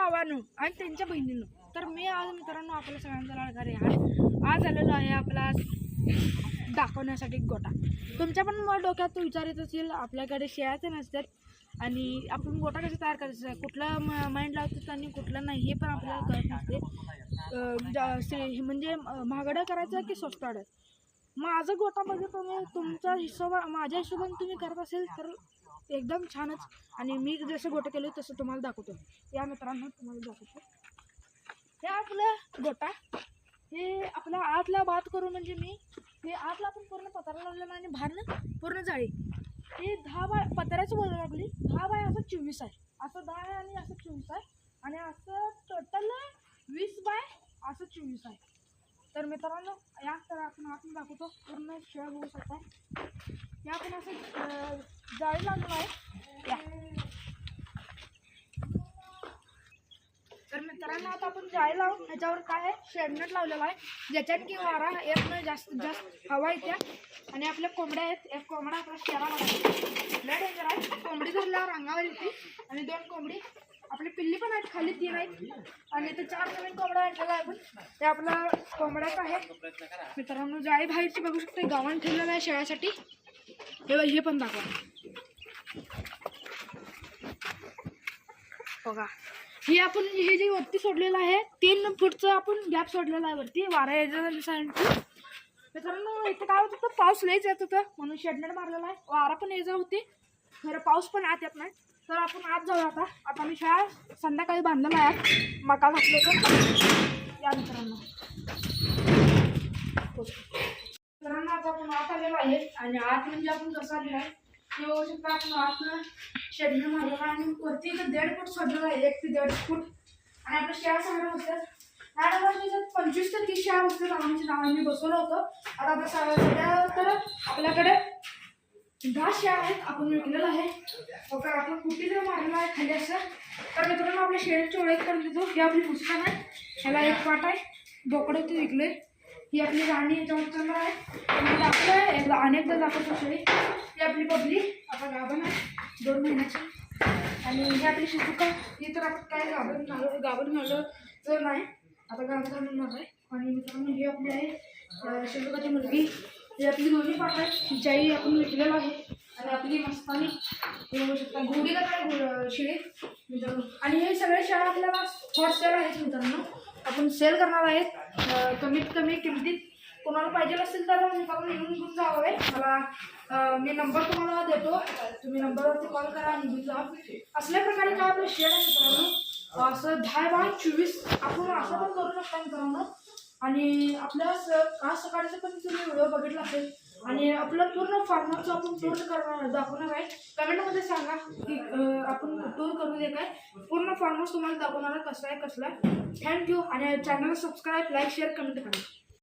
भावानं आणि त्यांच्या बहिणीनं. तर मी आज मित्रांनो आपल्या सगळ्यांचा लाडका रेहान आज आलेलो आहे आपला दाखवण्यासाठी गोटा. तुमच्या पण डोक्यात विचार येत असेल आपल्याकडे शेळ्या नसतात आणि आपण गोटा कसं तयार करायचं आहे, कुठलं माइंड लावतात आणि कुठलं नाही हे पण आपल्याला कळत नसते. म्हणजे महागडं करायचं की स्वस्त वाढत. माझं गोटामध्ये तुम्ही तुमच्या माझ्या हिशोबाने तुम्ही करत असेल तर एकदम छानच. आणि मी जसं गोटं केलं तसं तुम्हाला दाखवतो. या मित्रांनो तुम्हाला दाखवतो. हे आपलं गोटा, हे आपल्या आतला बात करू म्हणजे मी हे आतला आपण पूर्ण पत्रा लावलेला आणि बाहेरनं पूर्ण जाळी. हे 10 बाय पत्र्याची बोलायला लागली 10 बाय असं 24 आहे. असं 10 आहे आणि असं 24 आहे आणि असं टोटल 20 बाय असं 24 आहे. तर मित्रांनो या तर आपण आतून दाखवतो. पूर्ण शेळ बघू शकता. या आपण असं जाळी लावलेलं आहे. या तर मित्रांनो आता आपण जाळी लावून ह्याच्यावर काय आहे शेडनेट लावलेला आहे, ज्याच्यात की वारा येत नाही, जास्तीत जास्त हवा येते. आणि आपल्या कोंबड्या आहेत. एक कोंबडा आपला शेरा लय डेंजर आहे. कोंबडी धरल्यावर अंगावर येते आणि 2 कोंबडी आपली पिल्ली पण आहेत, खाली 3 आहेत आणि ते 4 नवीन कोंबडा आणलेला आहे. पण ते आपला कोंबड्याच आहे. मित्रांनो जाळी बाहेरची बघू शकते, गावान ठेवलेलं आहे शेळ्यासाठी. हे पण दाखवा बघा. ही आपण हे जे वरती सोडलेलं आहे 3 फूटचं आपण गॅप सोडलेला आहे वरती वारा यायसाठी. मित्रांनो इथं काय होत होतं, पाऊस लयच येत होतं म्हणून शेडनेट मारलेला आहे. वारा पण येत होती, खरं पाऊस पण आत येत नाही. तर आपण आत जाऊया. आता मी शाळा संध्याकाळी बांधलेला आहे, मका घातलं होतं. या मित्रांनो आता आपण आत आलेलो आहे आणि आत म्हणजे आपण कसं आलेलं आहे ते बघू शकता. आपण आत शेडनेट मारलेला आहे आणि वरती 1.5 फूट सोडलेला आहे, 1 ते 1.5 फूट. आणि आपल्या शेळ्या सगळ्या बसतात. ह्या 25 ते 30 शेळ्या बसतात. आम्ही नावाने बसवलं होतं. आता आपल्या सगळ्या तर आपल्याकडे 10 शेळ्या आहेत. आपण विकलेलं आहे. आपण कुठे जर मारलेला आहे खाली असं. तर मित्रांनो आपल्या शेळ्यांची ओळख करून देतो. ही आपली मुस्कान आहे, ह्याला 1 पाट आहे, बोकडं ते विकले. ही आपली राणी याच्यावर चंद्र आहे, आपलं अनेकदा दाखवतो शेळी. ही आपली बबली आता गाभण आहे 2 महिन्याची. आणि ही आपली शिजुका, ही तर आपण काय गाभण झालं तर नाही, आता गाभण झालं आहे. आणि मित्रांनो ही आपली आहे शिजुकाची मुलगी. ही आपली दोन्ही पाठ आहेत, हिच्याही आपण विकलेलं आहे. आणि आपली मस्तानी हे बघू शकता, घोडीला काय शिळे मित्रांनो. आणि हे सगळे शेळ्या आपल्याला हॉट सेल आहेत मित्रांनो, आपण सेल करणार आहेत कमीत कमी किमतीत. कोणाला पाहिजे असेल तर मित्रांनो येऊन घेऊन जावं आहे. मला मी नंबर तुम्हाला देतो, तुम्ही नंबरवरती कॉल करा आणि घेऊन जा. असल्या प्रकारे काय आपलं शेड आहे मित्रांनो, असं 10 बाय 24 आपण असं पण करू शकता मित्रांनो. आणि आपल्या आज सकाळचं पण तुम्ही व्हिडिओ बघितला असेल. आणि आपलं पूर्ण फार्मरचं आपण टूर दाखवणार आहे. कमेंटमध्ये सांगा की आपण टूर करू दे काय, पूर्ण फार्मर्स तुम्हाला दाखवणार आहे कसं आहे कसं आहे. थँक्यू. आणि चॅनलला सबस्क्राईब, लाईक, शेअर, कमेंट करा.